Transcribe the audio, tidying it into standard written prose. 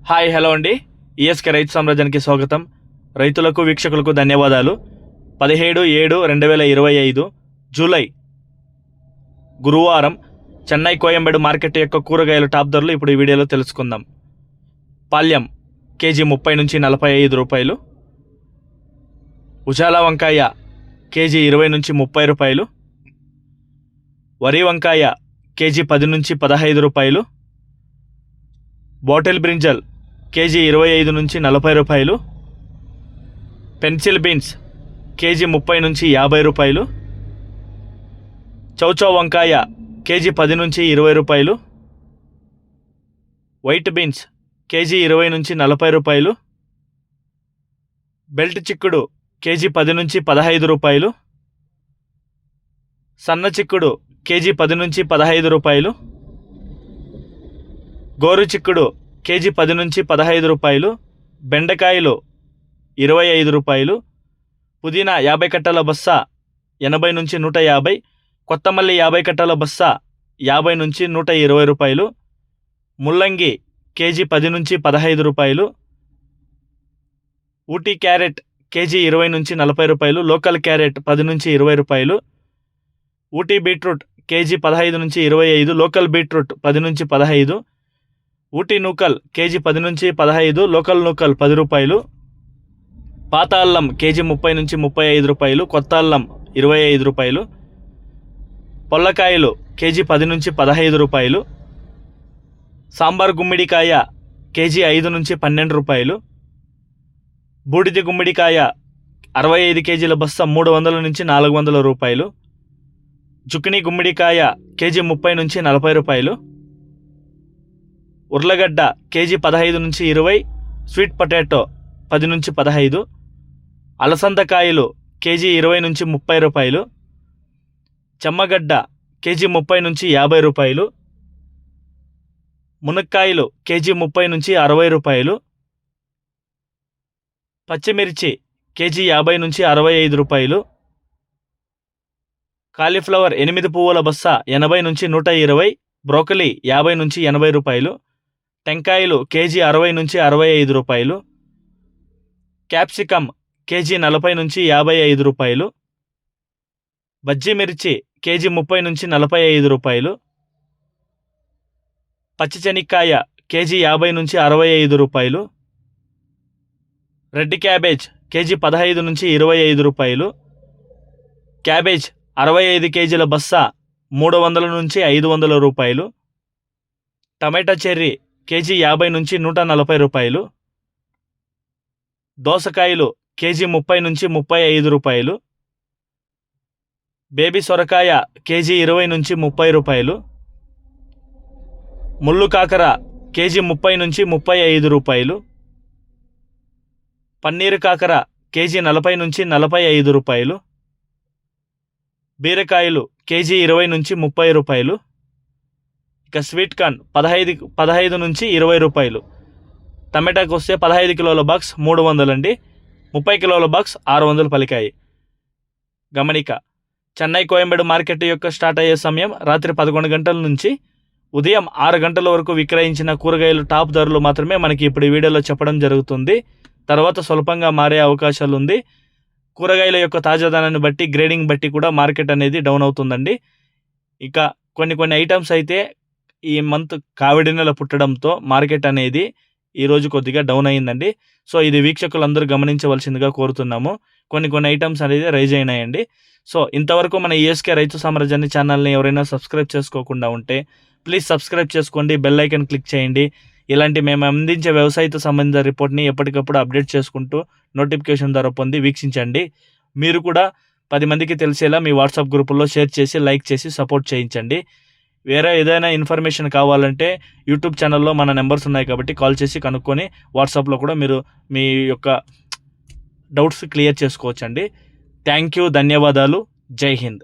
Hi hello అండి. ESK రైతు సామ్రాజ్యానికి స్వాగతం. రైతులకు వీక్షకులకు ధన్యవాదాలు. 17/7/2025 జూలై గురువారం చెన్నై కోయంబేడు మార్కెట్ యొక్క కూరగాయల టాప్ ధరలు ఇప్పుడు ఈ వీడియోలో తెలుసుకుందాం. పాల్యం కేజీ 30 నుంచి 45 రూపాయలు. ఉజాలా వంకాయ కేజీ 20 నుంచి 30 రూపాయలు. వరి వంకాయ కేజీ 10 నుంచి 15 రూపాయలు. బాటిల్ బ్రింజల్ కేజీ 25 నుంచి 40 రూపాయలు. పెన్సిల్ బీన్స్ కేజీ 30 నుంచి 50 రూపాయలు. చౌచౌ వంకాయ కేజీ 10 నుంచి 20 రూపాయలు. వైట్ బీన్స్ కేజీ 20 నుంచి 40 రూపాయలు. బెల్ట్ చిక్కుడు కేజీ 10 నుంచి 15 రూపాయలు. సన్న చిక్కుడు కేజీ 10 నుంచి 15 రూపాయలు. గోరు చిక్కుడు కేజీ 10 నుంచి 15 రూపాయలు. బెండకాయలు 25 రూపాయలు. పుదీనా 50 కట్టల బస్సా 80 నుంచి 150. కొత్తమల్లి 50 కట్టల బస్సా 50 నుంచి 120 రూపాయలు. ముల్లంగి కేజీ 10 నుంచి 15 రూపాయలు. ఊటీ క్యారెట్ కేజీ 20 నుంచి 40 రూపాయలు. లోకల్ క్యారెట్ 10 నుంచి 20 రూపాయలు. ఊటీ బీట్రూట్ కేజీ 15 నుంచి 25. లోకల్ బీట్రూట్ 10 నుంచి 15. ఊటీ నూకల్ కేజీ 10 నుంచి 15. లోకల్ నూకల్ 10 రూపాయలు. పాత అల్లం కేజీ 30 నుంచి 35 రూపాయలు. కొత్త అల్లం 25 రూపాయలు. పొల్లకాయలు కేజీ 10 నుంచి 15 రూపాయలు. సాంబార్ గుమ్మిడికాయ కేజీ 5 నుంచి 12 రూపాయలు. బూడిద గుమ్మిడికాయ 65 కేజీల బస్తా 300 నుంచి 400 రూపాయలు. జుకినీ గుమ్మిడికాయ కేజీ 30 నుంచి 40 రూపాయలు. ఉర్లగడ్డ కేజీ 15 నుంచి 20. స్వీట్ పొటాటో 10 నుంచి 15. అలసందకాయలు కేజీ 20 నుంచి 30 రూపాయలు. చెమ్మగడ్డ కేజీ 30 నుంచి 50 రూపాయలు. మునక్కాయలు కేజీ 30 నుంచి 60 రూపాయలు. పచ్చిమిర్చి కేజీ 50 నుంచి 65 రూపాయలు. కాలీఫ్లవర్ 8 పువ్వుల బస్సా 80 నుంచి 120. బ్రోకలీ 50 నుంచి 80 రూపాయలు. టెంకాయలు కేజీ 60 నుంచి 65 రూపాయలు. క్యాప్సికమ్ కేజీ 40 నుంచి 55 రూపాయలు. బజ్జీ మిర్చి కేజీ 30 నుంచి 45 రూపాయలు. పచ్చిశనక్కాయ కేజీ 50 నుంచి 65 రూపాయలు. రెడ్ క్యాబేజ్ కేజీ 15 నుంచి 25 రూపాయలు. క్యాబేజ్ 65 కేజీల బస్సా 300 నుంచి 500 రూపాయలు. టమాటా చెర్రీ కేజీ 50 నుంచి 140 రూపాయలు. దోసకాయలు కేజీ 30 నుంచి 35 రూపాయలు. బేబీ సొరకాయ కేజీ 20 నుంచి 30 రూపాయలు. ముళ్ళు కాకర కేజీ 30 నుంచి 35 రూపాయలు. పన్నీరు కాకర కేజీ 40 నుంచి 45 రూపాయలు. బీరకాయలు కేజీ 20 నుంచి 30 రూపాయలు. ఇక స్వీట్ కార్న్ 15 నుంచి 20 రూపాయలు. టమాటాకి వస్తే 15 కిలోల బాక్స్ 300 అండి. 30 కిలోల బాక్స్ 600 పలికాయి. గమనిక, చెన్నై కోయంబేడు మార్కెట్ యొక్క స్టార్ట్ అయ్యే సమయం రాత్రి 11 గంటల నుంచి ఉదయం 6 గంటల వరకు విక్రయించిన కూరగాయలు టాప్ ధరలు మాత్రమే మనకి ఇప్పుడు ఈ వీడియోలో చెప్పడం జరుగుతుంది. తర్వాత స్వల్పంగా మారే అవకాశాలు ఉంది. కూరగాయల యొక్క తాజాదనాన్ని బట్టి, గ్రేడింగ్ బట్టి కూడా మార్కెట్ అనేది డౌన్ అవుతుందండి. ఇక కొన్ని ఐటమ్స్ అయితే ఈ మంత్ కావిడి నెల పుట్టడంతో మార్కెట్ అనేది ఈరోజు కొద్దిగా డౌన్ అయిందండి. సో ఇది వీక్షకులందరూ గమనించవలసిందిగా కోరుతున్నాము. కొన్ని ఐటమ్స్ అనేది రైజ్ అయినాయండి. సో ఇంతవరకు మన ఈఎస్కే రైతు సామ్రాజ్యాన్ని ఛానల్ని ఎవరైనా సబ్స్క్రైబ్ చేసుకోకుండా ఉంటే ప్లీజ్ సబ్స్క్రైబ్ చేసుకోండి, బెల్ ఐకాన్ క్లిక్ చేయండి. ఇలాంటి మేము అందించే వ్యవసాయతో సంబంధించిన రిపోర్ట్ని ఎప్పటికప్పుడు అప్డేట్ చేసుకుంటూ నోటిఫికేషన్ ద్వారా పొంది వీక్షించండి. మీరు కూడా 10 మందికి తెలిసేలా మీ వాట్సాప్ గ్రూపుల్లో షేర్ చేసి, లైక్ చేసి సపోర్ట్ చేయించండి. వేరే ఏదైనా ఇన్ఫర్మేషన్ కావాలంటే యూట్యూబ్ ఛానల్లో మన నెంబర్స్ ఉన్నాయి కాబట్టి కాల్ చేసి కనుక్కొని వాట్సాప్లో కూడా మీరు మీ యొక్క డౌట్స్ క్లియర్ చేసుకోవచ్చండి. థ్యాంక్ యూ, ధన్యవాదాలు, జై హింద్.